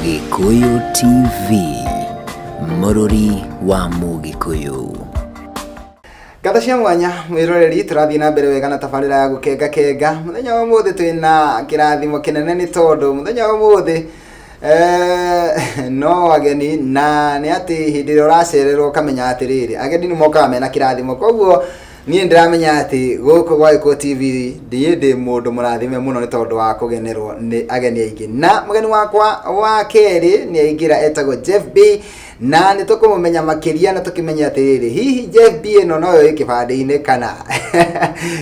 Gikuyu TV, Mũrũri wa Mũgĩkũyũ. Gatha cia mwanya mwiroreri turathie na mbere wega na tabarira ya gukenga muthenya wa muthi twina kirathimo kinene ni tondu muthenya wa muthi no ageni na ni ati hindi uracererwo kamenya atiriri ageni ni moka mena kirathimo koguo nie ndiramenya ati guku gwa Gikuyu TV ndi mundu murathime muno ni tondu wa kugenerwo ni ageni aingi na mugeni wakwa wa keri ni aingira etagwo Jeff B na ni tukumumenya makiria na tukimenya atiriri hihi Jeff B eno noyo ikibande-ini kana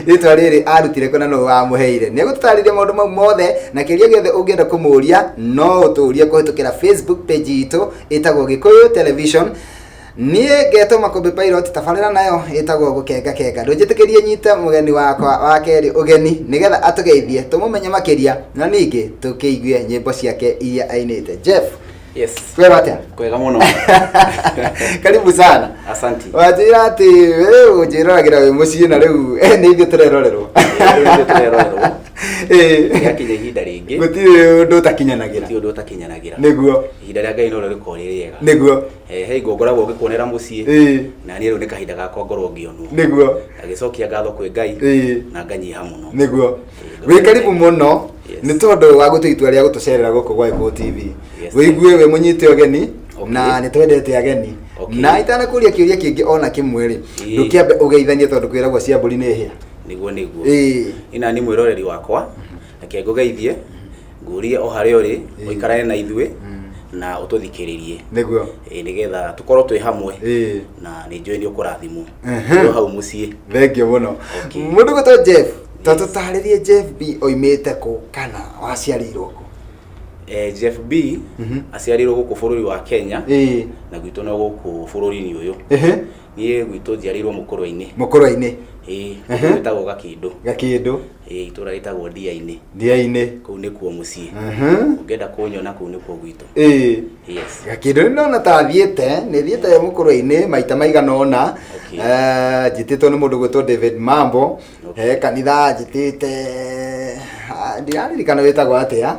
ritwa riri arutire kuna no wamuheire ni gututariria maundu mau mothe na kiria giothe ungienda kumuria no uturie kuhitukira Facebook page itu itagwo Gikuyu Television. Nie geto Makombe Pilot tabarira nayo itagwo gukenga ndunjitikirie nyita mugeni wakwa wa keri ugeni nigetha atugeithie tumumenye makiria na ningi tukeigue nyimbo ciake iria ainite. Jeff, yes, kwega atia? Kwega muno. Karibu sana. Asante. Wajira ati wewe ujiragira we mucii na riu ni ithu turerorerwo. Yakinye ihinda ringi gutire undu utakinyanagira. Ti undu utakinyanagira. Niguo. Ihinda ria Ngai no riko riega. Niguo. He ngongoragwo ngikonera mucii. Na ni riu ni kahinda gakwa ngorwo ngionwo. Niguo. Agicokia ngatho kwi Ngai na nganyiha muno. Niguo. We karibu muno ni tondu wa gutuitua ria gutucerera guku gwa Gikuyu TV. Wigue we munyite ogeni na ni twendete ageni. Na itana kuria kiuria kingi ona kimwe ri. Ndukiambe ugeithanie tondu kwiragwo cia mburi ni hia. Niguo. Ina ni mwiroreri wakwa na ngugeithie ngurie o haria uri uikarane na ithue na ututhikiririe. Niguo. Nigetha tukorwo twi hamwe na ni njui ni ukurathimwo ro hau mucii. Thengio muno. Mundu gutwa Jeff tutaririe Jeff B oimite ku kana waciarirwo ku? Jeff B aciarirwo guku bururi wa Kenya na gwitu no guku bururi-ini uyu. Nie gwitu njiarirwo Mukurwa-ini. Gwitagwo Gakindu. Itura ritagwo Ndia-ini. Kuu ni kuo mucii. Ungenda kunyona kuu ni kuo gwitu. Yes. Gakindu nona ta thiete Mukurwa-ini maita maigana ona. Njititwo ni mundu gwitwo David Mambo. Kanitha njitite ndiririkana wetagwo atia.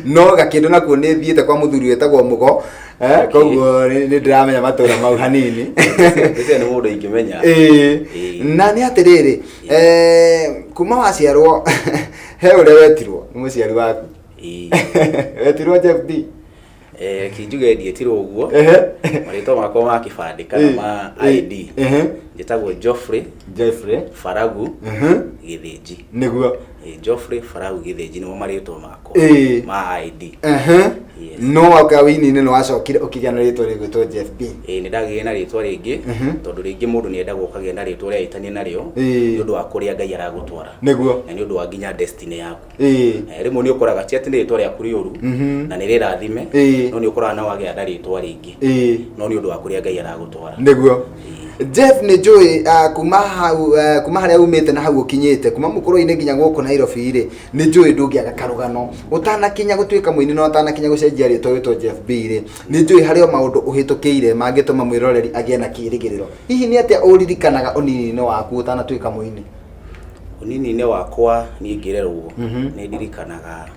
No Gakindu nakuo ni thiete kwa muthuri wetagwo Mugo. Koguo ni ndiramenya matura mau hanini. Ese ni mundu ingimenya. Na ni atiriri kuma waciarwo he uria wetirwo ni muciari waku. Wetirwo Jeff B? Kinjuge ndietirwo uguo. Marito makwa ma kibande kana ma ID. Njitagwo Geoffrey Faragu Githinji. Niguo. Geoffrey Faragu Githinji ni marito makwa ma ID. No akawini ni no acokire ukigia na ritwa rigwitwo Jeff B. Ni ndagiye na ritwa ringi tondu ringi mundu ni endagwo kagia na ritwa ria itanie nario ni undu wa kuria Ngai aragutwara. Niguo. Na ni undu wa nginya destiny yaku. Rimwe ni ukoraga ti ati ni ritwa ria kuriuru na ni rirathime no ni ukoraga na wagia na ritwa ringi no ni undu wa kuria Ngai aragutwara. Niguo. Jeff ni joy kuma haria umite na hau ukinyite kuma Mukurwa-ini nginya guku Nairobi ri ni joy ndungiaga karugano utanakinya gutuika muini no utanakinya gucenjia ritwa witwo Jeff B ri ni joy haria maundu uhitukiire mangituma mwiroreri agie na kirigiriro. Hihi ni atia uririkanaga unini-ini waku utanatuika muini? Unini-ini wakwa ni ngirerwo ni ndirikanaga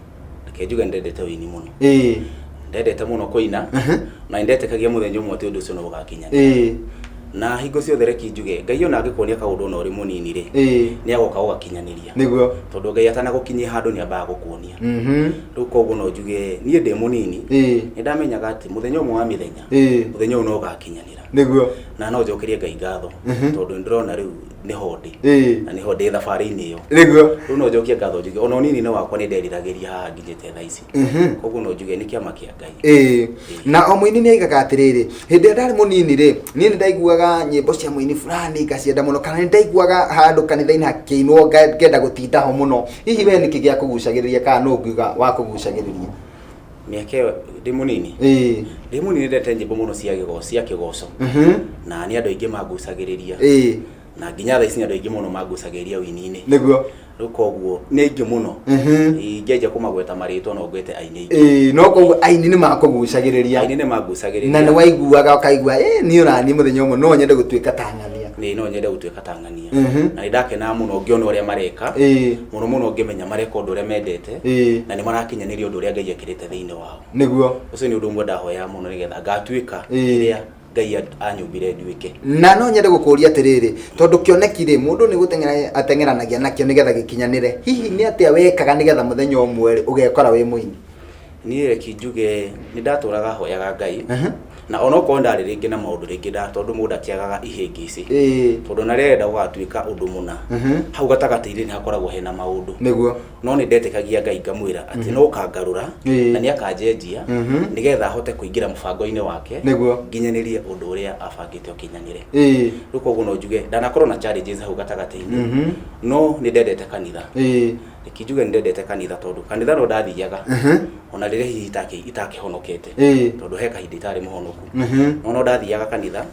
kenjuga ndendete uini muno. Ndendete muno kuina na ndetekagia muthenya umwe ti undu ucio no gugakinya. Na hingo ciothe reki njuge Ngai ona angikuonia kaundu no ri munini ri ni agoka ugakinyaniria. Niguo. Tondu Ngai atana gukinyia handu ni ambaga gukuonia. Riu koguo no njuge nie ndi munini ni ndamenyaga ati muthenya umwe wa mithenya muthenya uyu no ugakinyanira. Niguo. Na no njokerie Ngai ngatho tondu ndirona riu ni hondi na ni hondi thabari-ini iyo. Niguo. Riu no njokie ngatho njuge ona unini-ini wakwa ni nderiragĩria haha nginyite thaa ici. Koguo no njuge ni kiama kia Ngai. Na o muini ni aigaga atiriri hindi ndari munini ri ni ndaiguaga nyimbo cia muini fulani ngacienda muno kana ni ndaiguaga handu kanitha-ini hakiinwo ngenda gutinda ho muno. Hihi we niki gia kugucagiriria kana no ngiuga wa kugucagiriria? Miake ndi munini. Ndi munini ndete nyimbo muno cia kigoco. Na ni andu aingi magucagiriria. Na nginya thaa ici ni andu aingi muno magucagiriria wini-ini. Niguo. Riu koguo ni aingi muno. Ingeja kumagweta maritwa no gwete aini aingi. No koguo aini ni makugucagiriria. Aini ni magucagiriria. Na ni waiguaga ukaigua ni ona ni muthenya umwe no nyende gutuika ta ng'ania. ni no nyende gutwika Tanzania na nindakena muno ngiona uria mareka muno ngimenya mareka undu uria mendete na ni marakinyaniria undu uria Ngai ekirite thiini wao niguo ucio ni undu umwe ndahoya muno nigetha ngatwika iria Ngai anyumbire nduike na no nyende gukuria atiriri tondu kionekire mundu ni gutengera atengeranagia nakio nigetha gikinyanire hihi ni atia wekaga nigetha muthenya umwe ugekora wi muini ni reki njuge ni ndaturaga hoyaga Ngai na onoko ndari ringi na maundu ringi da tondu mundu atiagaga ihingici tondu na renda gugatuika undu muna hau gatagati-ini hakoragwo hena maundu niguo no ni ndetekagia Ngai ngamwira ati no kangarura na ni akanjenjia nigetha hote kuingira mubango-ini wake niguo nginyanirie undu uria abangite ukinyanire ruko guo no njuge ndanakorwo na challenges hau gatagati-ini no ni ndendete kanitha ikijuge ndendete kanitha tondu kanitha no ndathiaga ona rire hihi itakihonokete tondu he kahinda itari muhonoku no ndathiaga kanitha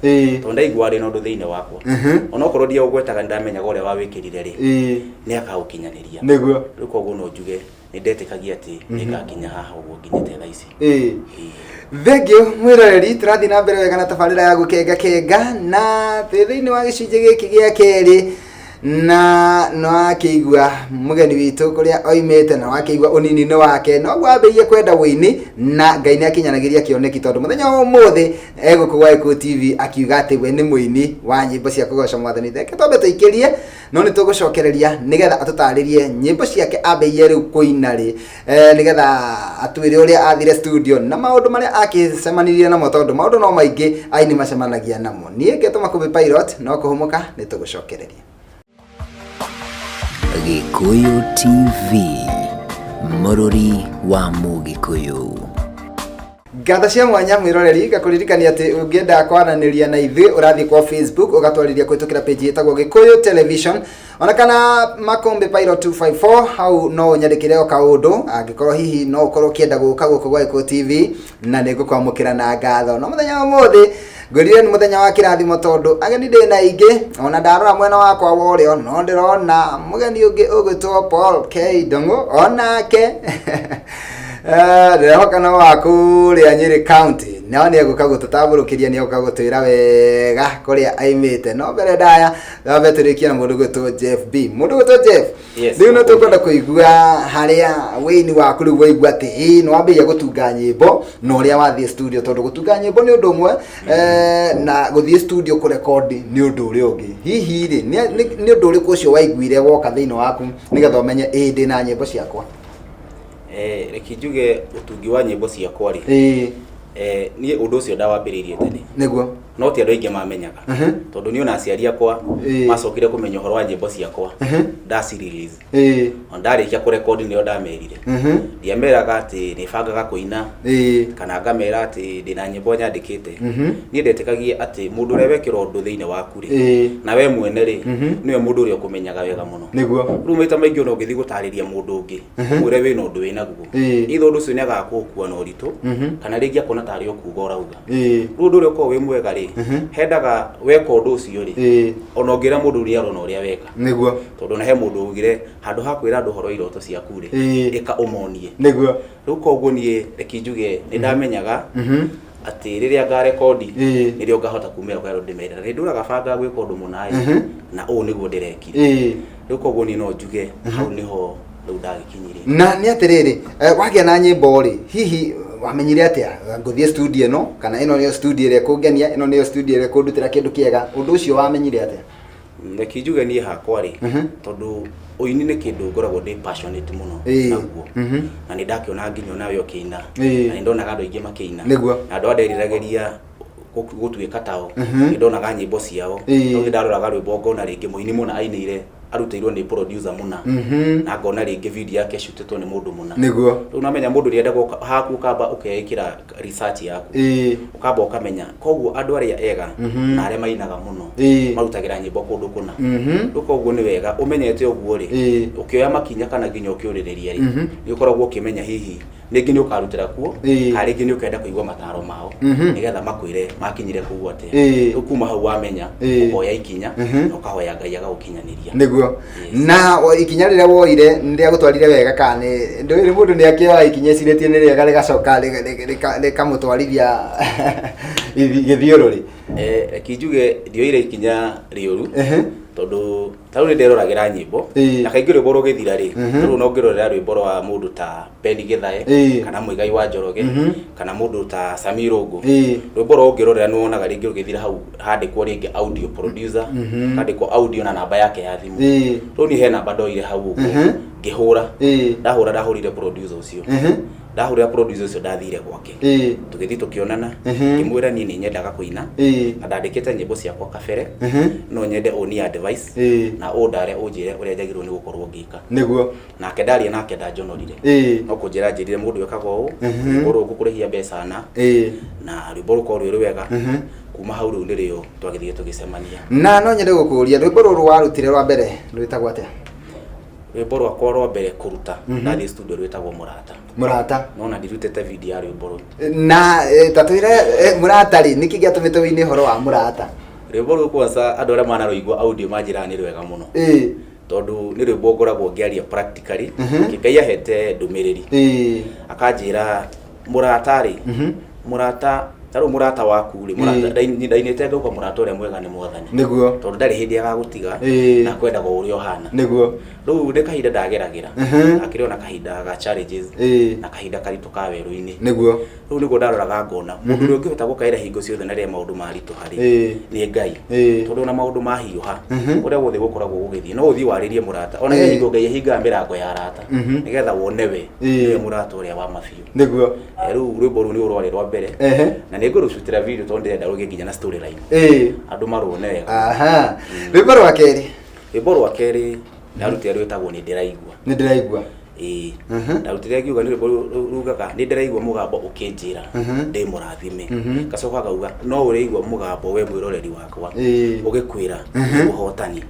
tondu ndaigua ri no ndu thiini wakwa ona okorwo ndia ugwetaga ndamenyaga uria wawikirire ri ni akaukinyaniria niguo ruko guo no njuge ni ndetekagia ati ningakinya haha uguo nginyite thaa ici thengio mwiroreri turathi na mbere wega na tabarira ya gukenga na thiini wa gicunje giki gia keri na no akigwa mugeni witu kuria oimete na akigwa unini wake no gwambeiye kwenda wini na Ngai ni akinyanagiria kioneki tondu muthenya umuthi egukugwa Eko TV akiuga ati we ni muini wa nyimbo cia kugoca mwathani theke tombe tuikirie no ni tugucokereria nigetha atutaririe nyimbo ciake ambeiye riu kuina ri nigetha atwire uria athire studio na maundu maria akicemanirie namo tondu maundu no maingi aini macemanagia namo nie ngetuma kubi pilot no kuhumuka ni tugucokereria Gikuyu TV, Mururi wa Mugikuyu. Gatha cia mwanya mwiroreri gakuririkania ati ungienda kwaraniria na ithui urathi kwa Facebook ugatwariria kwitukira page yetagwo Gikuyu Television ona kana Makombe Pilot 254 hau no nyandikire o kaundu angikorwo hihi no ukorwo kienda guka guku gwa Eko TV na nigukwamukira na ngatho no muthenya umuthi ngurire ni muthenya wa kirathimo tondu ageni ndi na ingi ona ndarora mwena wakwa worio no ndirona mugeni ungi ugwitwo Paul K Dongo onake ndehoka no waku ria Nyeri County no ni eguka gututaburukiria ni eguka gutwira wega kuria aimite no mbere ndaya thabeturikia na mundu gwitwo Jeff B mundu gwitwo Jeff riu no tukwenda kuigua haria wini waku riu waigua ati no wambiria gutunga nyimbo no uria wathie studio tondu gutunga nyimbo ni undu umwe na guthie studio ku record ni undu uria ungi hihi ri ni undu uriku ucio waiguire woka thiini waku nigetha umenye ndi na nyimbo ciakwa reki njuge utungi wa nyimbo ciakwa ri ni undu ucio ndawambiririe tene niguo no ti andu aingi mamenyaga tondu ni ona aciari akwa macokire kumenya uhoro wa nyimbo ciakwa ndaci release ndarikia ku record ni ndamerire ndiameraga ati ni bangaga kuina kana ngamera ati ndina nyimbo nyandikite ni ndetekagia ati mundu uria wekira undu thiini waku ri na we mwene ri niwe mundu uria ukumenyaga wega muno niguo rumita maingi ona ungithi gutariria mundu ungi mwire wina undu wina guo itho undu ucio ni agakukua na uritu kana ringi akona tari okuga urauga rundu uria ko we mwega ri hendaga weka undu ucio ri ona ngira mundu uria arona uria weka niguo tondu na he mundu ugire handu ha kwira andu horo iroto ciaku ri ika umonie niguo riu koguo nie reki njuge ni ndamenyaga ati riria nga record nirio ngahota kumira kwa ndimerera ri nduraga banga gwika undu munai na u niguo ndirekire riu koguo ni no njuge hau niho riu ndagikinyirie na ni atiriri wagia na nyimbo ri hihi wamenyire atia nguthie studio no kana ino ni studio ire kungenia ino ni studio ire kundutira kindu kiega undu ucio wamenyire atia reki njuge ni hakwa ri tondu uini ni kindu ngoragwo ndi passionate muno naguo na ni ndakiona nginya nawe ukiina na ni ndonaga andu aingi makiina na andu anderirageria gutuika tao ni ndonaga nyimbo ciao no ndaruraga rwimbo ngona ringi muini muna ainire arutirwo ni producer muna na ngona ringi video yake shutitwo ni mundu muna niguo unamenya mundu rienda haku kamba ukekira research yaku ukamba ukamenya koguo andu aria ega na aria mainaga muno marutagira nyimbo kundu kuna koguo ni wega umenyete uguo ri ukioya makinya kana nginya ukiuririria ri ni ukoragwo ukimenya hihi ningi ni ukarutira kuo hari ngi ni ukenda kuigwa mataro mao nigetha makwire makinyire kuo ate ukuma hau wamenya ukoya ikinya ukahoya Ngai agagukinyaniria niguo na ikinya riria woire ndiria gutwarire wega kane nduri mundu ni akioya ikinya ciretie ni riega rigacoka rikamutwarithia githiururi Kinjuge ndioire ikinya rĩũru tondu tau ni nderoragira nyimbo na kaingĩ rwĩmbo rũgĩthira rĩ rĩu no ngĩrorera rwĩmbo rwa mũndũ ta Bendi Gĩthae kana Mũigai wa Njoroge kana mũndũ ta Sami Rungu rwĩmbo rwa ũngĩrorera nĩ wonaga rĩngĩ rũgĩthira hau handĩkwo rĩngĩ audio producer handĩkwo audio na namba yake ya thimũ rĩu ni he namba ndoire hau ũguo ngĩhũra ndahũrire producer ũcio ndahurira producer ũcio ndathire gwake tũgĩthi tũkĩonana ngĩmwĩra niĩ nĩ nyendaga kũina na ndandĩkĩte nyĩmbo ciakwa kabere no nyende ũni advice na ũndare ũnjĩre ũrĩa njagĩrĩirwo nĩ gũkorwo ngĩka nĩguo nake ndaria nake ndanjonorire no kũnjĩra njĩrire mũndũ ekaga ũũ rwĩmbo gũkũrĩhia mbeca na rwĩmbo rũkorwo rwĩ rwega kuma hau rĩu nĩrĩo twagĩthire tũgĩcemania na no nyende gũkũria rwĩmbo rũrũ warutire rwa mbere rwĩtagwo atĩa rwĩmbo rwakwa rwa mbere kũruta ndathiĩ studio rwĩtagwo Mũrata no na ndirutĩte video ya rwĩmbo rũu na tatwĩre Mũrata rĩ nĩkĩ gĩatũmĩte wĩine ũhoro wa Mũrata rwĩmbo rũu kwanza andũ arĩa manarũigua audio manjĩraga nĩ rwega mũno tondũ nĩ rwĩmbo ngoragwo ngĩaria practically Ngai ahete ndũmĩrĩri akanjĩra mũrata rĩ mũrata taro mũrata waku rĩ mũrata ndainĩte ngauga mũrata ũrĩa mwega nĩ Mwathani nĩguo tondũ ndarĩ hĩndĩ agagũtiga na kwendaga ũrĩa ũhana nĩguo rĩu nĩ kahinda ndageragĩra akĩrĩ ona kahinda ga challenges na kahinda karitũ ka werũ-inĩ nĩguo rĩu nĩguo ndaroraga ngona mũndũ ũrĩa ũngĩhota gũkaĩra hingo ciothe na rĩrĩa maũndũ maritũ harĩ nĩ Ngai tondũ ona maũndũ mahiũha ũrĩa wothe gũkoragwo gũgĩthiĩ no ũthiĩ warĩrie mũrata ona hingo Ngai ahingaga mĩrango ya arata nĩgetha wone we nĩwe mũrata ũrĩa wa mabiũ nĩguo rĩu rwĩmbo rũu nĩ rwarĩ rwa mbere na nĩ ngũrũcutĩra video tondũ ndĩrenda rũgĩe nginya na storyline andũ marũone wega rwĩmbo rwa kerĩ ndarutire rwĩtagwo nĩ ndĩraigua ndarutire ngiuga nĩ rwĩmbo rugaga nĩ ndĩraigua mũgambo ũkĩnjĩra ndĩ mũrathime gacoka ngauga no ũrĩigua mũgambo we mwĩroreri wakwa ũgĩkwĩra ũhotani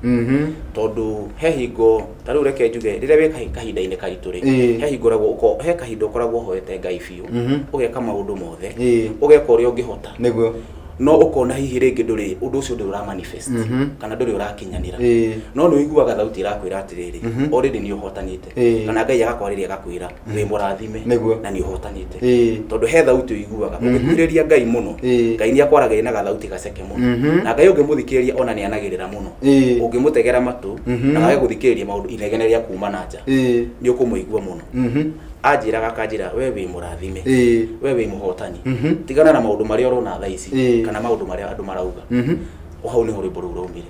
tondũ he hingo ta rĩu reke njuge rĩrĩa wĩ kahinda-inĩ karitũ rĩ he kahinda ũkoragwo hoete Ngai biũ ũgeka maũndũ mothe ũgeka ũrĩa ũngĩhota nĩguo no ukona hihi rĩngĩ ndũrĩ ũndũ ũcio ndũrĩ ũra manifest kana ndũrĩ ũrakinyanĩra no nĩ ũiguaga thauti ĩrakwĩra atĩrĩrĩ already nĩ ũhotanĩte kana Ngai agakwarĩria agakwĩra wĩ mũrathime na nĩ ũhotanĩte tondũ he thauti ũiguaga ũngĩkuhĩrĩria Ngai mũno Ngai nĩ akwaragĩria na gathauti gaceke mũno na Ngai ũngĩmũthikĩrĩria ona nĩ anagĩrĩra mũno ũngĩmũtegera matũ na wage gũthikĩrĩria maũndũ inegene rĩa kuma na nja nĩ ũkũmũigua mũno anjĩraga akanjĩra we wĩ mũrathime we wĩ mũhotani tigana na maũndũ marĩa ũrona thaa ici kana maũndũ marĩa andũ marauga hau nĩ rwĩmbo rũu raumire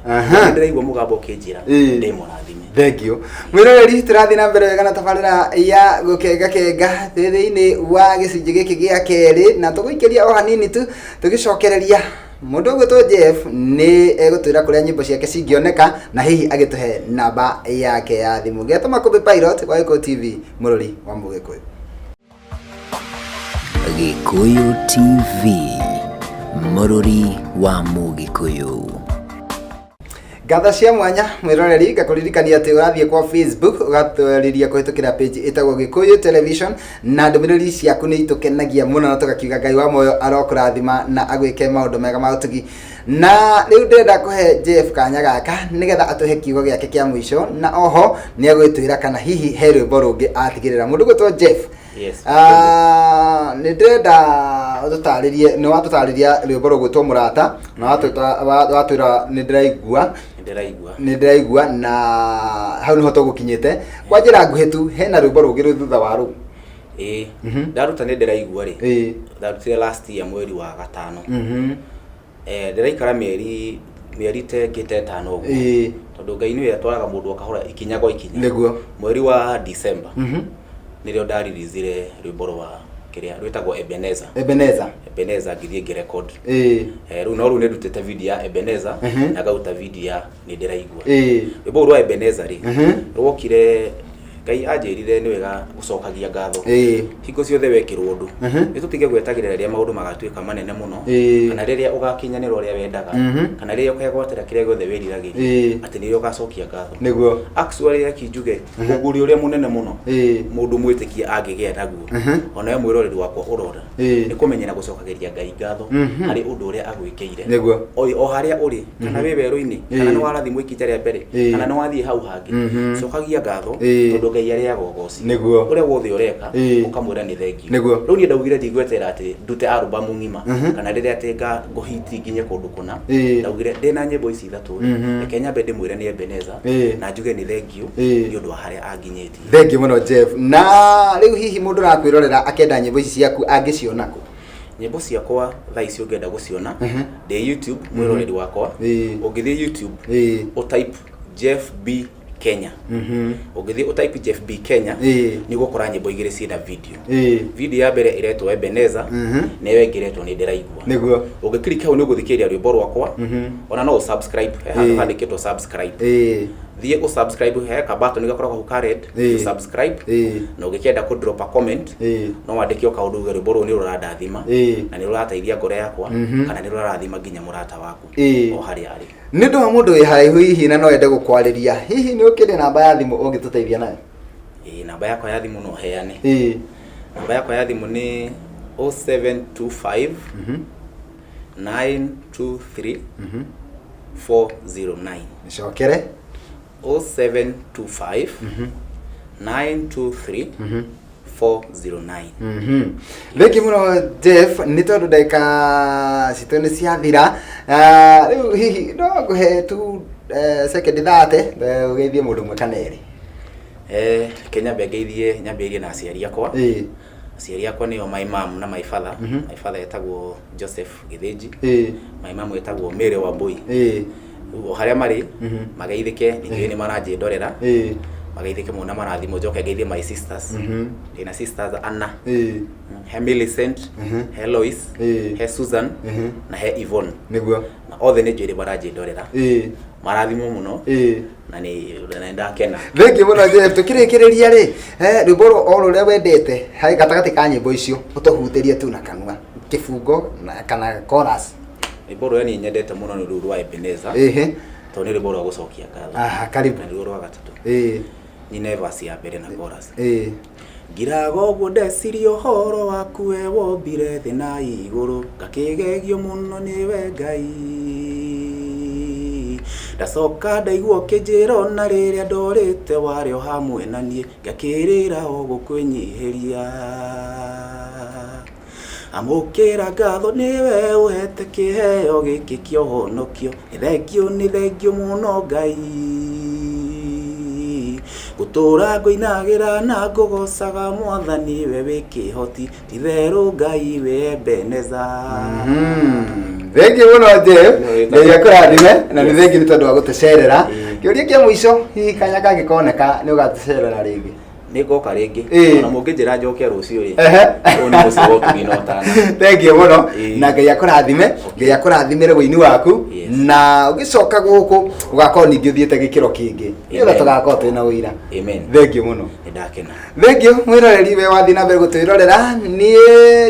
ndĩraigua mũgambo ũkĩnjĩra ndĩ mũrathime thank you mwĩroreri tũrathiĩ na mbere wega na tabarĩra ya gũkenga thĩinĩ wa gĩcunjĩ gĩkĩ gĩa kerĩ na tũgũikĩria o hanini tu tũgĩcokereria mũndũ ũgwĩtwo Jeff nĩ egũtwĩra kũrĩa nyĩmbo ciake cingĩoneka na hihi agĩtũhe namba yake ya thimũ Getũma Kũmbi Pilot wa Gĩkũyũ TV mũrori wa Mũgĩkũyũ Gĩkũyũ TV mũrori wa Mũgĩkũyũ Gatha cia mwanya mwĩroreri ngakũririkania atĩ ũrathiĩ kwa Facebook ũgatwarĩria kũhĩtũkĩra page ĩtagwo Gĩkũyũ Television na ndũmĩrĩri ciaku nĩ itũkenagia mũno na tũgakiuga Ngai wa muoyo arokũrathima na agwĩke maũndũ mega ma ũtugi na rĩu ndĩrenda kũhe Jeff kanya gaka nĩgetha atũhe kiugo gĩake kĩa mũico na oho nĩ agwĩtwĩra kana hihi he rwĩmbo rũngĩ atigĩrĩra mũndũ ũgwĩtwo Jeff nĩ ndĩrenda ũtũtarĩrie nĩ watũtarĩria rwĩmbo rũgwĩtwo Mũrata na watwĩra nĩ ndĩraigua na hau nĩho tũgũkinyĩte kwa njĩra nguhĩ tu hena rwĩmbo rũngĩ rwĩ thutha wa rũu ndaruta nĩ ndĩraigua rĩ ndarutire last year mweri wa gatano ndĩraikara mĩeri tengĩte ĩtano ũguo tondũ Ngai nĩwe atwaraga mũndũ akahora ikinya gwa ikinya nĩguo mweri wa December nĩrĩo ndaririizire rwĩmbo rwa kĩrĩa rwĩtagwo Ebenezer ngĩthiĩ ngĩrecord rĩu no rĩu nĩ ndutĩte video ya Ebenezer na ngauta video ya nĩ ndĩraigua rwĩmbo rwa Ebenezer rĩ rwokire Ngai anjĩrire nĩ wega gũcokagia ngatho hingo ciothe wekĩrwo ũndũ nĩ tũtige gwetagĩrĩra rĩrĩa maũndũ magatuĩka manene mũno kana rĩrĩa ũgakinyanĩra ũrĩa wendaga kana rĩrĩa ũkegwatĩra kĩrĩa gĩothe wĩriragĩria atĩ nĩrĩo ũgacokia ngatho nĩguo actually reke njuge ũgũri ũrĩa mũnene mũno mũndũ mwĩtĩkia angĩgĩa naguo ona we mwĩroreri wakwa ũrora nĩ kũmenyera gũcokagĩria Ngai ngatho harĩ ũndũ ũrĩa agwĩkĩire o harĩa ũrĩ kana wĩ werũ-inĩ kana nĩ warathimwo ikinya rĩa mbere kana nĩ wathiĩ hau hangĩ cokagia ngatho tondũ tondå ngai arä agogoci niguo å rä a wothe å reka å kamwä ra nä thengio niguo rä u niä ndaugire ndigwetera atä ndute albamu ng'ima kana rä rä a atä ngå hiti nginye kå ndå kũna ndaugire ndä na nyĩmbo ici ithatũ reke nyambe ndä mwä re nä Ebeneza na njuge nä thengio nĩ ũndũ wa harĩa anginyĩtie. Thengio mũno Jeff. Na rĩu hihi mũndũ arakwĩrorera akenda nyĩmbo ici ciaku angĩciona kũ? Nyĩmbo ciakwa thaa ici ũngĩenda gũciona ndĩ YouTube mwĩroreri wakwa ũngĩthiĩ YouTube o type Jeff B Kenya ũngĩthiĩ o type Jeff B Kenya nĩ gũkora nyĩmbo igĩrĩ ciĩna video ya mbere ĩretwo Ebeneza nĩyo ĩngĩretwo nĩ ndĩraigua nĩguo ũngĩklik hau nĩ ũgũthikĩrĩria rwĩmbo rwakwa ona no subscribe handũ handĩkĩtwo subscribe thiĩ å subscribe he ka button gakoragwo hau ka red subscribe na ũngĩkĩenda ku drop a comment no wandĩke o kaũndũ uge rwĩmbo rũrũ nĩ rũrandathima na nĩ rũrateithia ngoro yakwa kana nĩ rũrathima nginya mũrata waku o harĩa arĩ. Nĩ ndũ wa mũndũ wĩ haraihu hihi na no ende gũkwarĩria hihi nĩ ũkĩrĩ namba ya thimũ ũngĩtũteithia nayo? Namba yakwa ya thimũ no heane. Namba yakwa ya thimũ nĩ 0725 923 409. Nicokere 0725 923 409. Thengi mũno Jeff, nĩ tondũ ndagĩka citũ nĩ ciathira. Rĩu hihi no ngũhe tu second 30 ũgeithie mũndũ ũmwe kana erĩ. Kenya ngeithie nyambĩrĩrie na aciari akwa. Aciari akwa nĩo my mom na my father. My father etagwo Joseph Githinji. My mom etagwo Mary Wambui. O harĩa marĩ mageithĩke ningĩ nĩ maranjĩndorera mageithĩke mũno marathimũ njoke ngeithie my sisters ndĩna sisters Anna he Millicent he Lois he Susan na he Yvonne nĩguo na othe nĩ njũĩ maranjĩndorera marathimũ mũno na nĩ ndakena. Thengi mũno Jeff, tũkĩrĩkĩrĩria rĩ rwĩmbo o rũrĩa wendete harĩ gatagatĩ ka nyĩmbo icio ũtũhutĩrie tu na kanua kĩbungo kana chorus. Rwĩmbo rũrĩa niĩ nyendete mũno nĩ rũu rwa Ebeneza tondũ nĩ rwĩmbo rwa gũcokia ngatho. Karibu. Na rũo rwa gatatũ nyine verse ya mbere na chorus. Ngiraga ũguo ndeciria ũhoro waku we wombire thĩ na igũrũ ngakĩgegio mũno nĩwe Ngai ndacoka ndaigua ũkĩnjĩra ona rĩrĩa ndorĩte warĩ o hamwe na niĩ ngakĩrĩra o gũkwĩnyihĩria amũkĩra ngatho nĩwe ũhete kĩheo gĩkĩ kĩa ũhonokio nĩ thengio mũno Ngai gũtũra ngũinagĩra na ngũgocaga Mwathani we wĩ kĩhoti ti therũ Ngai we Ebeneza. Thengi mũno Jeff, Ngai akũrathime na nĩ thengi nĩ tondũ wa gũtũcerera. Kĩũria kĩa mũico hihi kanya kangĩkoneka nĩ ũgatũcerera rĩngĩ? Nĩ ngoka rĩngĩ ona mũngĩnjĩra njoke rũciũ rĩ ũyũ nĩ mũciĩ wa ũtugi na ũtana. Thengiũ mũno na Ngai akũrathime, Ngai akũrathimĩre wĩini waku na ũgĩcoka gũkũ ũgakorwo ningĩ ũthiĩte gĩkĩro kĩngĩ nĩgetha tũgakorwo twĩna ũira. Thengiũ mũno. Nĩndakena. Thengiũ mwĩroreri we wathiĩ na mbere gũtwĩrorera. Niĩ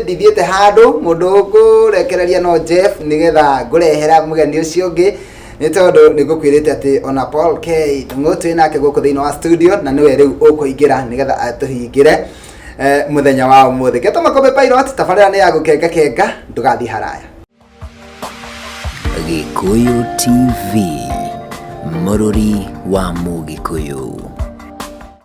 ndithiĩte handũ mũndũ ngũrekereria no Jeff nĩgetha ngũrehera mũgeni ũcio ũngĩ nĩ tondũ nĩ ngũkwĩrĩte atĩ ona Paul K tũng'ũ nake gũkũ thĩinĩ wa studio na nĩwe rĩu ũkũingĩra nĩgetha atũhingĩre mũthenya wa ũmũthĩ. Geto Makombe Pilot tabarĩra nĩ ya gũkenga ndũgathiĩ haraya. Gĩkũyũ TV, mũrori wa Mũgĩkũyũ.